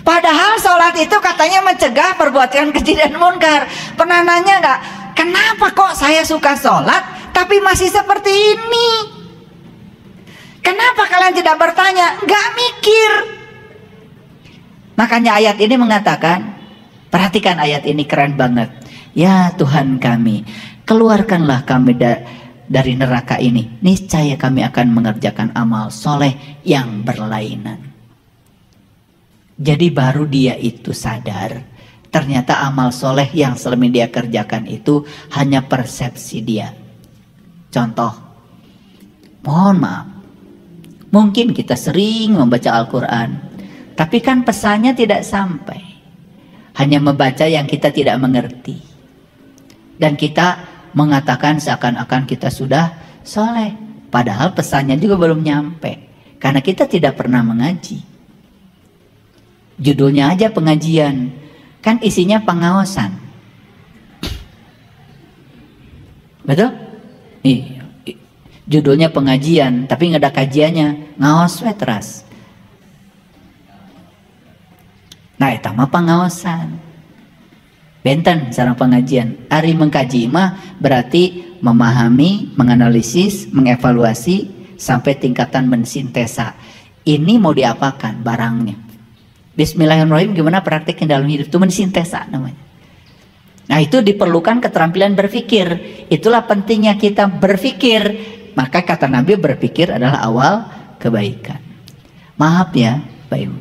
Padahal sholat itu katanya mencegah perbuatan keji dan munkar. Pernah nanya nggak, kenapa kok saya suka sholat tapi masih seperti ini? Kenapa kalian tidak bertanya? Nggak mikir. Makanya ayat ini mengatakan, perhatikan ayat ini keren banget. Ya Tuhan kami, keluarkanlah kami dari neraka ini. Niscaya kami akan mengerjakan amal soleh yang berlainan. Jadi baru dia itu sadar, ternyata amal soleh yang selama dia kerjakan itu hanya persepsi dia. Contoh, mohon maaf, mungkin kita sering membaca Al-Quran, tapi kan pesannya tidak sampai. Hanya membaca yang kita tidak mengerti. Dan kita mengatakan seakan-akan kita sudah soleh. Padahal pesannya juga belum nyampe. Karena kita tidak pernah mengaji. Judulnya aja pengajian. Kan isinya pengawasan. Betul? Iya. Judulnya pengajian, tapi nggak ada kajiannya. Ngawas wetras. Nah, itu mah pengawasan. Benten cara pengajian. Ari mengkaji mah berarti memahami, menganalisis, mengevaluasi sampai tingkatan mensintesa. Ini mau diapakan barangnya? Bismillahirrahmanirrahim, gimana prakteknya dalam hidup itu mensintesa namanya. Nah, itu diperlukan keterampilan berpikir. Itulah pentingnya kita berpikir. Maka kata Nabi, berpikir adalah awal kebaikan. Maaf ya Pak Ibu,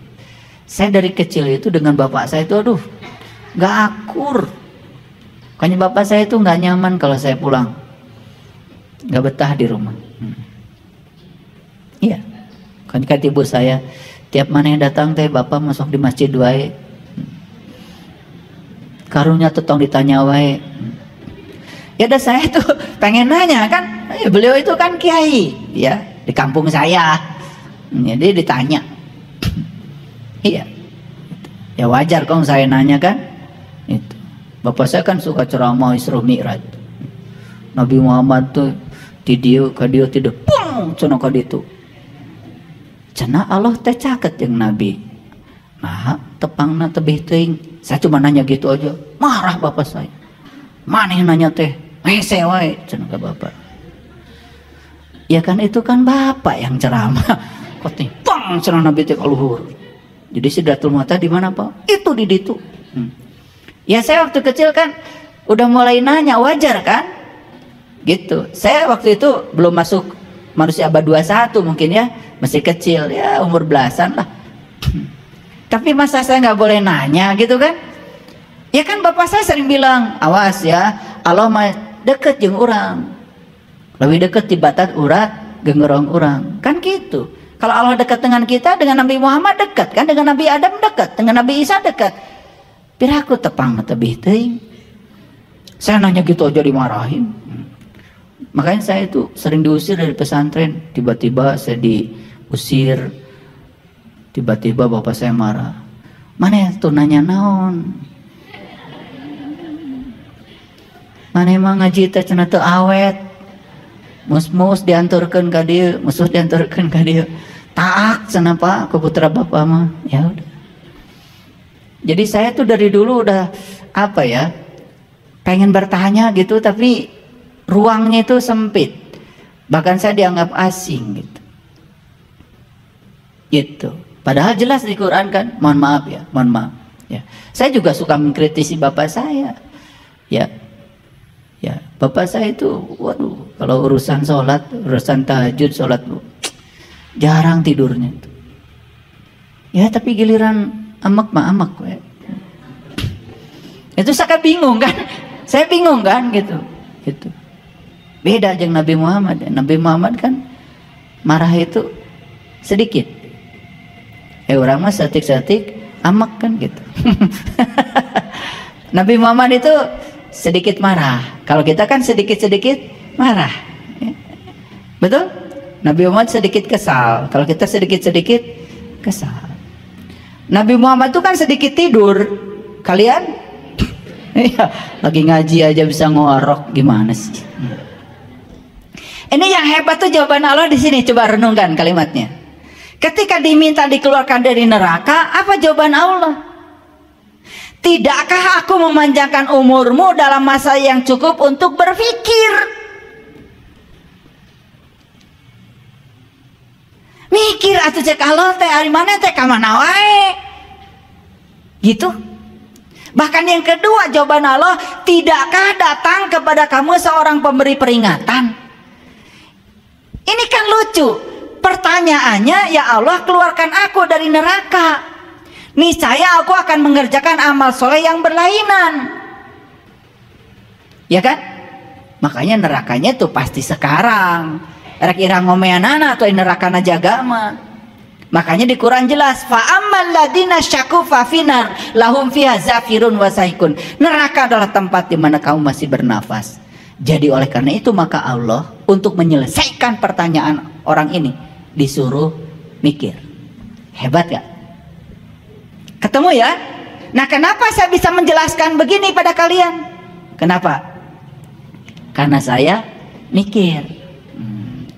saya dari kecil itu dengan bapak saya itu aduh gak akur. Makanya bapak saya itu gak nyaman kalau saya pulang, gak betah di rumah. Iya, kan ibu saya tiap mana yang datang teh bapak masuk di masjid wae, karunya tetong ditanya wae. Ya udah, saya tuh pengen nanya kan, beliau itu kan kiai ya di kampung saya, jadi ditanya. Iya, ya wajar kong saya nanya kan. Itu bapak saya kan suka ceramah Isra Mi'raj. Nabi Muhammad tuh di dieu ka dieu ti pung cenah ka ditu. Cenah Allah teh caket jeung Nabi. Nah, tepangna tebih teuing. Saya cuma nanya gitu aja. Marah bapak saya. Maneh nanya teh, hese wae cenah ka bapak. Ya kan itu kan bapak yang ceramah. Kok teh pang cenah Nabi teh ka luhur. Jadi Sidratul Muntaha di mana Pak? Itu di ditu. Ya saya waktu kecil kan udah mulai nanya, wajar kan? Gitu. Saya waktu itu belum masuk manusia abad 21 mungkin ya, masih kecil ya, umur belasan lah. Tapi masa saya nggak boleh nanya gitu kan? Ya kan bapak saya sering bilang, awas ya, Allah mah deket jeung urang. Lebih deket di batat urat gengerong urang. Kan gitu. Kalau Allah dekat dengan kita, dengan Nabi Muhammad dekat kan, dengan Nabi Adam dekat, dengan Nabi Isa dekat. Piraku tepang tebih teuing. Saya nanya gitu aja dimarahin. Makanya saya itu sering diusir dari pesantren. Tiba-tiba saya diusir. Tiba-tiba bapak saya marah. Mana tuh nanya naon? Mana emang ngaji teh cenah teu awet. Mus-mus dianturkeun ka dieu, musuh dianturkeun ka dieu. Taat cenah Pak ke putra bapak mah. Ya udah. Jadi saya tuh dari dulu udah apa ya? Pengen bertanya gitu tapi ruangnya itu sempit. Bahkan saya dianggap asing gitu. Gitu. Padahal jelas di Quran kan, mohon maaf ya, mohon maaf. Ya. Saya juga suka mengkritisi bapak saya. Ya. Ya, bapak saya itu, waduh, kalau urusan sholat, urusan tahajud, sholat, jarang tidurnya. Ya, tapi giliran amak mah amak. Itu saya bingung kan, saya bingung kan gitu. Gitu. Beda aja Nabi Muhammad. Nabi Muhammad kan marah itu sedikit. Orang mah setik-setik amak kan gitu. Nabi Muhammad itu sedikit marah. Kalau kita kan sedikit-sedikit marah. Betul? Nabi Muhammad sedikit kesal. Kalau kita sedikit-sedikit kesal. Nabi Muhammad itu kan sedikit tidur. Kalian? Iya, lagi ngaji aja bisa ngorok, gimana sih? Ini yang hebat tuh jawaban Allah di sini. Coba renungkan kalimatnya. Ketika diminta dikeluarkan dari neraka, apa jawaban Allah? Tidakkah aku memanjangkan umurmu dalam masa yang cukup untuk berpikir? Mikir atuh cek Allah teh ari mana teh ka mana wae. Gitu. Bahkan yang kedua jawaban Allah, tidakkah datang kepada kamu seorang pemberi peringatan? Ini kan lucu. Pertanyaannya, ya Allah keluarkan aku dari neraka. Niscaya aku akan mengerjakan amal soleh yang berlainan. Ya kan? Makanya nerakanya tuh pasti sekarang. Kira-kira ngomeanana atau nerakana jagama. Makanya di Quran jelas, fa ammal ladina syaku fa finar lahum fiha zafirun wa saikun. Neraka adalah tempat di mana kamu masih bernafas. Jadi oleh karena itu maka Allah untuk menyelesaikan pertanyaan orang ini disuruh mikir. Hebat gak? Ketemu ya? Nah, kenapa saya bisa menjelaskan begini pada kalian? Kenapa? Karena saya mikir.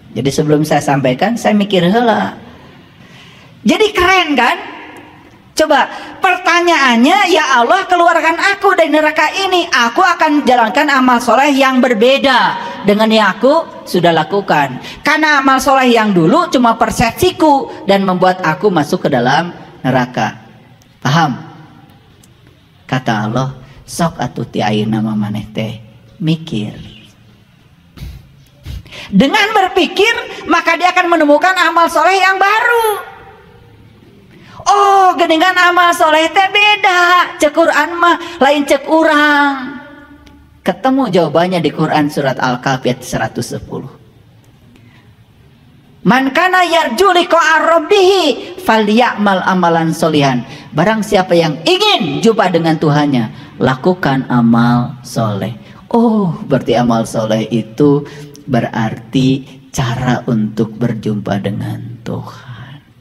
Jadi sebelum saya sampaikan, saya mikir heula. Jadi keren kan? Coba pertanyaannya, ya Allah keluarkan aku dari neraka ini. Aku akan jalankan amal soleh yang berbeda dengan yang aku sudah lakukan. Karena amal soleh yang dulu cuma persepsiku dan membuat aku masuk ke dalam neraka. Paham? Kata Allah, sok atuti ayeuna mah maneh teh mikir. Dengan berpikir maka dia akan menemukan amal soleh yang baru. Oh, geningan amal soleh teh beda. Cek Quran mah lain cek urang. Ketemu jawabannya di Quran surat Al-Kahf ayat 110. Man kana yarju liqa'a rabbih falyamal amalan solihan. Barang siapa yang ingin jumpa dengan Tuhannya, lakukan amal soleh. Oh, berarti amal soleh itu berarti cara untuk berjumpa dengan Tuhan.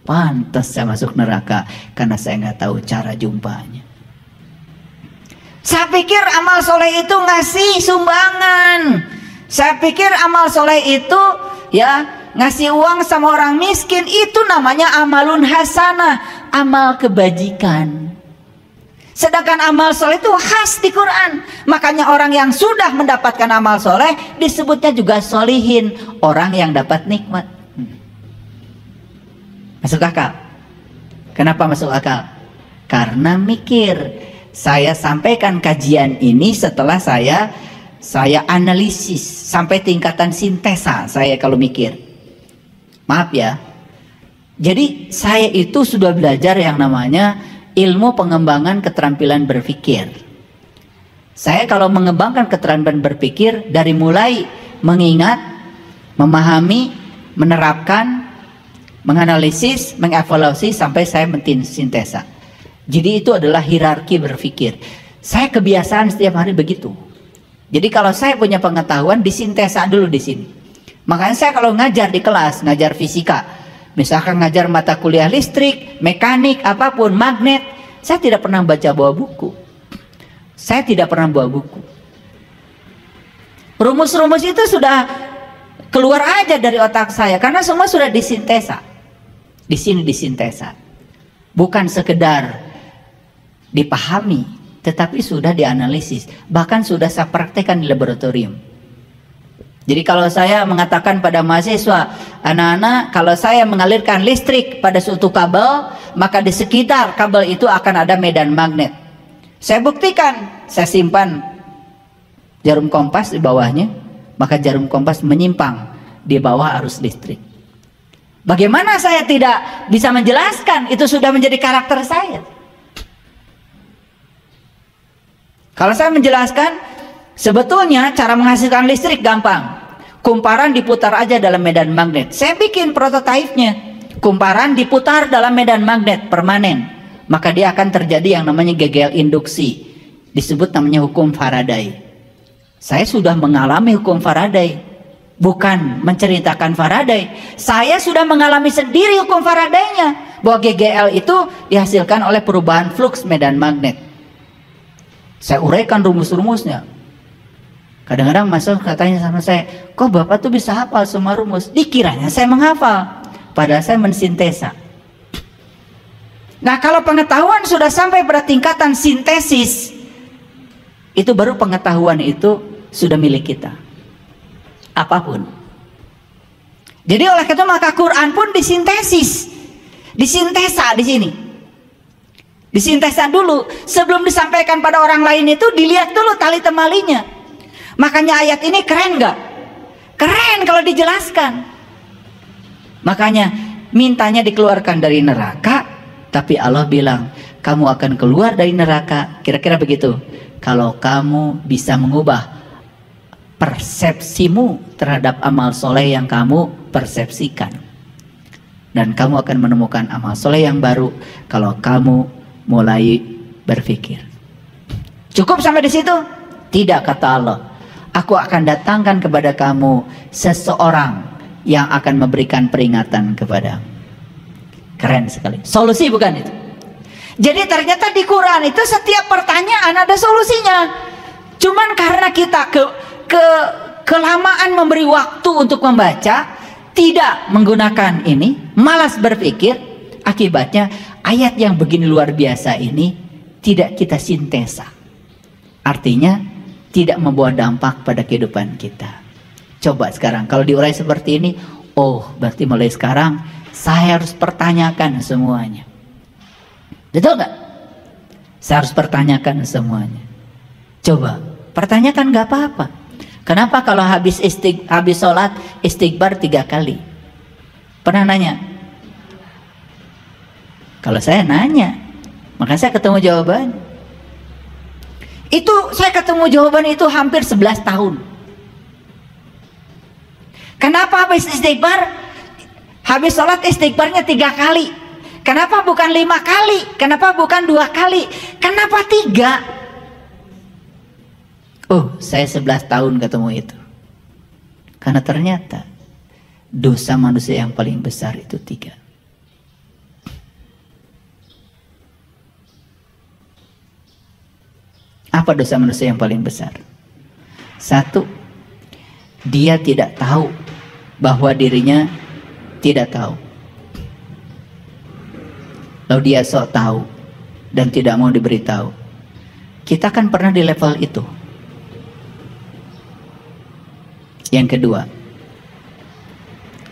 Pantas saya masuk neraka karena saya nggak tahu cara jumpanya. Saya pikir amal soleh itu ngasih sumbangan. Saya pikir amal soleh itu ya ngasih uang sama orang miskin. Itu namanya amalun hasanah, amal kebajikan. Sedangkan amal soleh itu khas di Quran. Makanya orang yang sudah mendapatkan amal soleh disebutnya juga solihin, orang yang dapat nikmat. Masuk akal? Kenapa masuk akal? Karena mikir. Saya sampaikan kajian ini setelah saya analisis sampai tingkatan sintesa. Saya kalau mikir, maaf ya, jadi saya itu sudah belajar yang namanya ilmu pengembangan keterampilan berpikir. Saya kalau mengembangkan keterampilan berpikir dari mulai mengingat, memahami, menerapkan, menganalisis, mengevaluasi sampai saya mensintesa. Jadi itu adalah hierarki berpikir. Saya kebiasaan setiap hari begitu. Jadi kalau saya punya pengetahuan disintesa dulu di sini. Makanya saya kalau ngajar di kelas, ngajar fisika, misalkan ngajar mata kuliah listrik, mekanik, apapun, magnet, saya tidak pernah baca bawa buku. Saya tidak pernah bawa buku. Rumus-rumus itu sudah keluar aja dari otak saya karena semua sudah disintesa. Di sini disintesa. Bukan sekedar dipahami, tetapi sudah dianalisis, bahkan sudah saya praktekkan di laboratorium. Jadi kalau saya mengatakan pada mahasiswa, anak-anak, kalau saya mengalirkan listrik pada suatu kabel, maka di sekitar kabel itu akan ada medan magnet. Saya buktikan, saya simpan jarum kompas di bawahnya, maka jarum kompas menyimpang di bawah arus listrik. Bagaimana saya tidak bisa menjelaskan? Itu sudah menjadi karakter saya. Kalau saya menjelaskan, sebetulnya cara menghasilkan listrik gampang. Kumparan diputar aja dalam medan magnet. Saya bikin prototipenya. Kumparan diputar dalam medan magnet permanen. Maka dia akan terjadi yang namanya gegel induksi. Disebut namanya hukum Faraday. Saya sudah mengalami hukum Faraday. Bukan menceritakan Faraday. Saya sudah mengalami sendiri hukum Faraday-nya. Bahwa GGL itu dihasilkan oleh perubahan fluks medan magnet. Saya uraikan rumus-rumusnya. Kadang-kadang masuk katanya sama saya, kok bapak tuh bisa hafal semua rumus? Dikiranya saya menghafal, padahal saya mensintesa. Nah, kalau pengetahuan sudah sampai pada tingkatan sintesis, itu baru pengetahuan itu sudah milik kita. Apapun. Jadi oleh itu maka Quran pun disintesis, disintesa di sini. Disintesa dulu sebelum disampaikan pada orang lain, itu dilihat dulu tali temalinya. Makanya ayat ini keren nggak? Keren kalau dijelaskan. Makanya mintanya dikeluarkan dari neraka, tapi Allah bilang kamu akan keluar dari neraka. Kira-kira begitu. Kalau kamu bisa mengubah persepsimu terhadap amal soleh yang kamu persepsikan, dan kamu akan menemukan amal soleh yang baru kalau kamu mulai berpikir. Cukup sampai di situ? Tidak, kata Allah. Aku akan datangkan kepada kamu seseorang yang akan memberikan peringatan kepadamu. Keren sekali. Solusi bukan itu? Jadi ternyata di Quran itu setiap pertanyaan ada solusinya. Cuman karena kita kelamaan memberi waktu untuk membaca, tidak menggunakan ini, malas berpikir, akibatnya ayat yang begini luar biasa ini tidak kita sintesa. Artinya tidak membawa dampak pada kehidupan kita. Coba sekarang kalau diurai seperti ini, oh berarti mulai sekarang saya harus pertanyakan semuanya. Betul nggak? Saya harus pertanyakan semuanya. Coba pertanyakan, nggak apa-apa. Kenapa kalau habis sholat istighfar 3 kali? Pernah nanya? Kalau saya nanya, maka saya ketemu jawaban. Itu saya ketemu jawaban itu hampir 11 tahun. Kenapa habis istighfar? Habis sholat istighfarnya 3 kali. Kenapa bukan 5 kali? Kenapa bukan 2 kali? Kenapa 3? Oh, saya 11 tahun ketemu itu. Karena ternyata dosa manusia yang paling besar itu 3. Apa dosa manusia yang paling besar? 1, dia tidak tahu bahwa dirinya tidak tahu. Lalu dia sok tahu dan tidak mau diberitahu. Kita kan pernah di level itu. Yang kedua,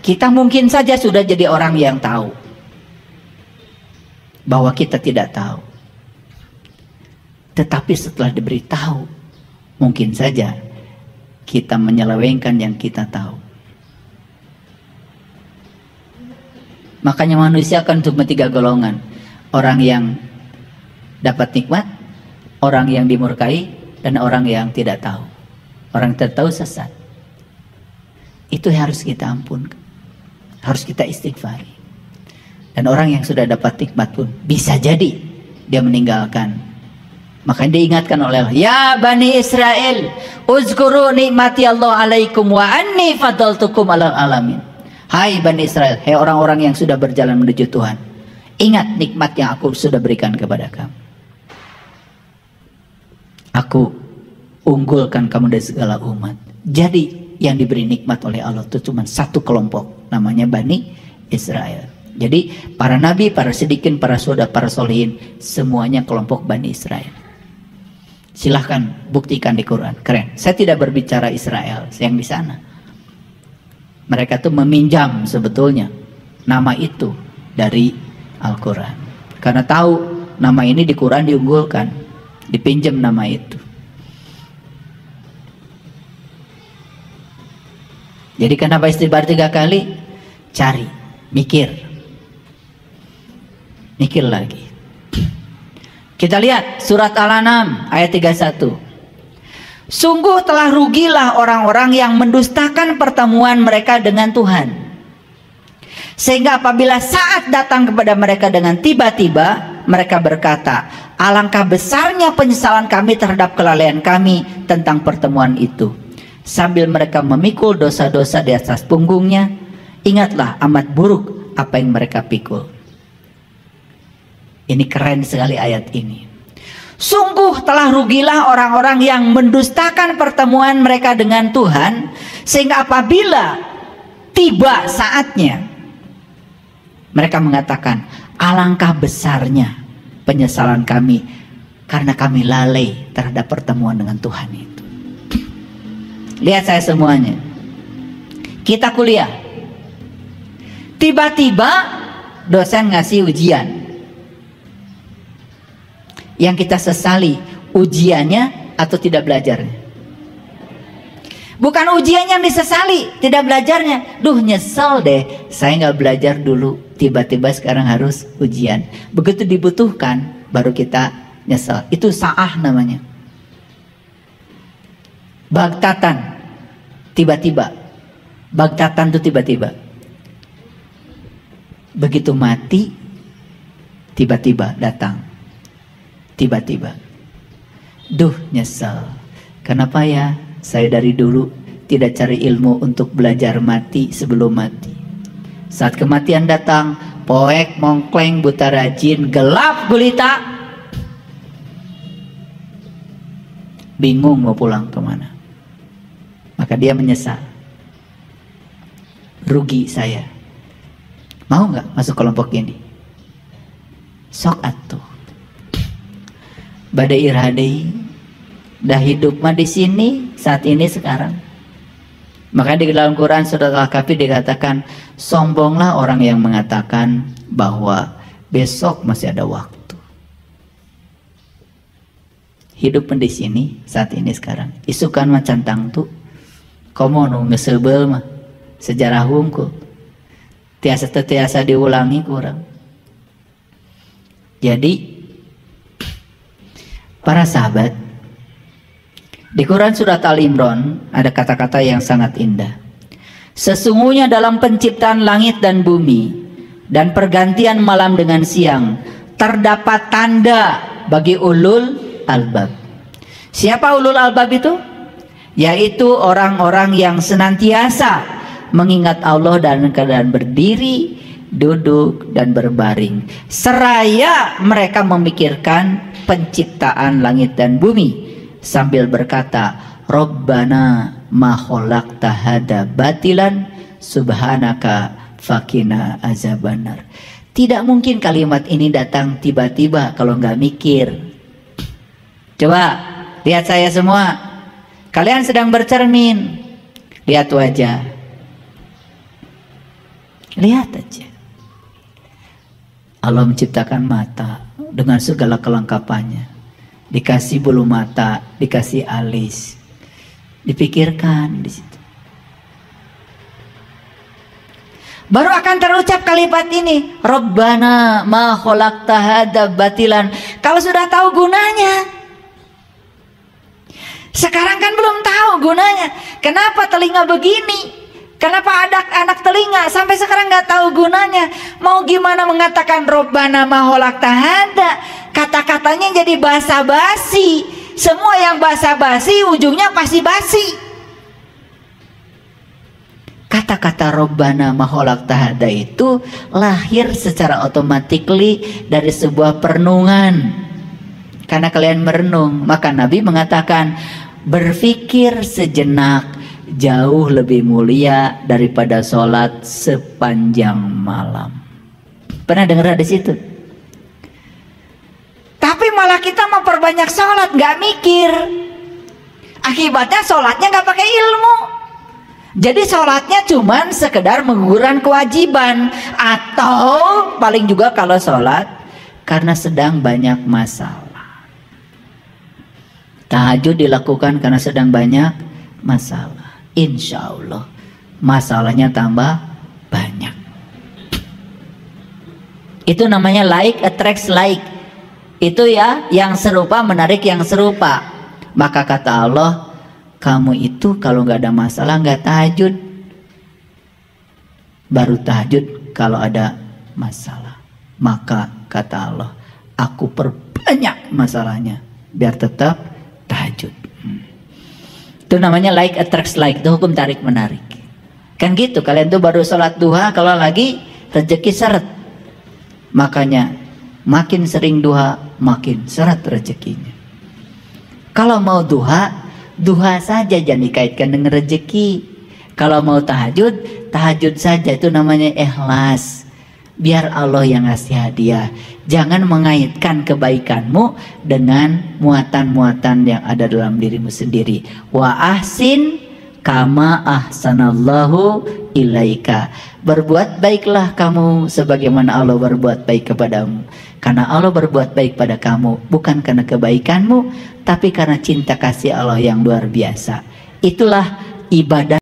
kita mungkin saja sudah jadi orang yang tahu bahwa kita tidak tahu. Tetapi setelah diberitahu, mungkin saja kita menyelewengkan yang kita tahu. Makanya manusia akan cuma 3 golongan. Orang yang dapat nikmat, orang yang dimurkai, dan orang yang tidak tahu. Orang yang tidak tahu sesat. Itu harus kita ampunkan, harus kita istighfari. Dan orang yang sudah dapat nikmat pun bisa jadi dia meninggalkan. Makanya diingatkan oleh Allah, ya Bani Israel, uzkuru nikmati Allah alaikum wa anni fadaltukum alal alamin. Hai Bani Israel, hai orang-orang yang sudah berjalan menuju Tuhan, ingat nikmat yang aku sudah berikan kepada kamu. Aku unggulkan kamu dari segala umat. Jadi yang diberi nikmat oleh Allah itu cuma 1 kelompok, namanya Bani Israel. Jadi para nabi, para siddiqin, para syuhada, para sholihin, semuanya kelompok Bani Israel. Silahkan buktikan di Quran. Keren. Saya tidak berbicara Israel yang di sana. Mereka tuh meminjam sebetulnya nama itu dari Al-Quran. Karena tahu nama ini di Quran diunggulkan, dipinjam nama itu. Jadi kenapa istighfar 3 kali? Cari, mikir lagi. Kita lihat surat Al-An'am ayat 31. Sungguh telah rugilah orang-orang yang mendustakan pertemuan mereka dengan Tuhan, sehingga apabila saat datang kepada mereka dengan tiba-tiba, mereka berkata, alangkah besarnya penyesalan kami terhadap kelalaian kami tentang pertemuan itu. Sambil mereka memikul dosa-dosa di atas punggungnya, ingatlah amat buruk apa yang mereka pikul. Ini keren sekali ayat ini. Sungguh telah rugilah orang-orang yang mendustakan pertemuan mereka dengan Tuhan, sehingga apabila tiba saatnya, mereka mengatakan, Alangkah besarnya penyesalan kami karena kami lalai terhadap pertemuan dengan Tuhan itu. Lihat saya semuanya. Kita kuliah. Tiba-tiba dosen ngasih ujian. Yang kita sesali ujiannya atau tidak belajarnya. Bukan ujian yang disesali, tidak belajarnya. Duh, nyesel deh, saya nggak belajar dulu. Tiba-tiba sekarang harus ujian. Begitu dibutuhkan, baru kita nyesel. Itu sa'ah namanya. Bagtatan, tiba-tiba. Bagtatan itu tiba-tiba. Begitu mati, tiba-tiba datang. Tiba-tiba. Duh, nyesel. Kenapa ya? Saya dari dulu tidak cari ilmu untuk belajar mati sebelum mati. Saat kematian datang, poek, mongkleng, buta rajin, gelap gulita. Bingung mau pulang kemana. Maka dia menyesal. Rugi saya. Mau nggak masuk kelompok ini? Sok atuh. Badai irhadai. Dah hidup mah di sini saat ini sekarang. Maka di dalam Quran surat Al-Kahfi dikatakan, sombonglah orang yang mengatakan bahwa besok masih ada waktu. Hidup di sini saat ini sekarang. Isukan mah cantang tuh. Komo nu ngesebel mah sejarah hungkul. Tiasa diulangi kurang. Jadi para sahabat, di Quran surat Al-Imran ada kata-kata yang sangat indah. Sesungguhnya dalam penciptaan langit dan bumi dan pergantian malam dengan siang terdapat tanda bagi ulul albab. Siapa ulul albab itu? Yaitu orang-orang yang senantiasa mengingat Allah dalam keadaan berdiri, duduk, dan berbaring. Seraya mereka memikirkan penciptaan langit dan bumi. Sambil berkata, Rabbana ma khalaqta hada batilan subhanaka fakina azabannar. Tidak mungkin kalimat ini datang tiba-tiba kalau nggak mikir. Coba lihat saya semua. Kalian sedang bercermin. Lihat wajah. Lihat aja. Allah menciptakan mata dengan segala kelengkapannya. Dikasih bulu mata, dikasih alis, dipikirkan di situ. Baru akan terucap kalimat ini, Rabbana ma khalaqta hadza batilan. Kalau sudah tahu gunanya. Sekarang kan belum tahu gunanya. Kenapa telinga begini? Kenapa ada anak telinga sampai sekarang nggak tahu gunanya? Mau gimana mengatakan Rabbana ma khalaqta hadza? Kata-katanya jadi basa-basi. Semua yang basa-basi ujungnya pasti basi. Kata-kata Rabbana ma khalaqta hadza itu lahir secara otomatis dari sebuah perenungan. Karena kalian merenung, maka Nabi mengatakan berpikir sejenak jauh lebih mulia daripada sholat sepanjang malam. Pernah dengar di situ? Tapi malah kita memperbanyak sholat, nggak mikir. Akibatnya sholatnya nggak pakai ilmu. Jadi sholatnya cuman sekedar menggugurkan kewajiban. Atau paling juga kalau sholat karena sedang banyak masalah. Tahajud dilakukan karena sedang banyak masalah. Insya Allah masalahnya tambah banyak. Itu namanya like attracts like. Itu ya, yang serupa menarik yang serupa. Maka kata Allah, kamu itu kalau nggak ada masalah nggak tahajud. Baru tahajud kalau ada masalah. Maka kata Allah, aku perbanyak masalahnya biar tetap tahajud. Itu namanya like attracts like. Itu hukum tarik menarik. Kan gitu, kalian tuh baru sholat duha kalau lagi rezeki seret. Makanya makin sering duha makin seret rezekinya. Kalau mau duha, duha saja, jangan dikaitkan dengan rezeki. Kalau mau tahajud, tahajud saja, itu namanya ikhlas. biar Allah yang ngasih hadiah. Jangan mengaitkan kebaikanmu dengan muatan-muatan yang ada dalam dirimu sendiri. Wa ahsin kama ahsanallahu ilaika. Berbuat baiklah kamu sebagaimana Allah berbuat baik kepadamu. Karena Allah berbuat baik pada kamu bukan karena kebaikanmu, tapi karena cinta kasih Allah yang luar biasa. Itulah ibadah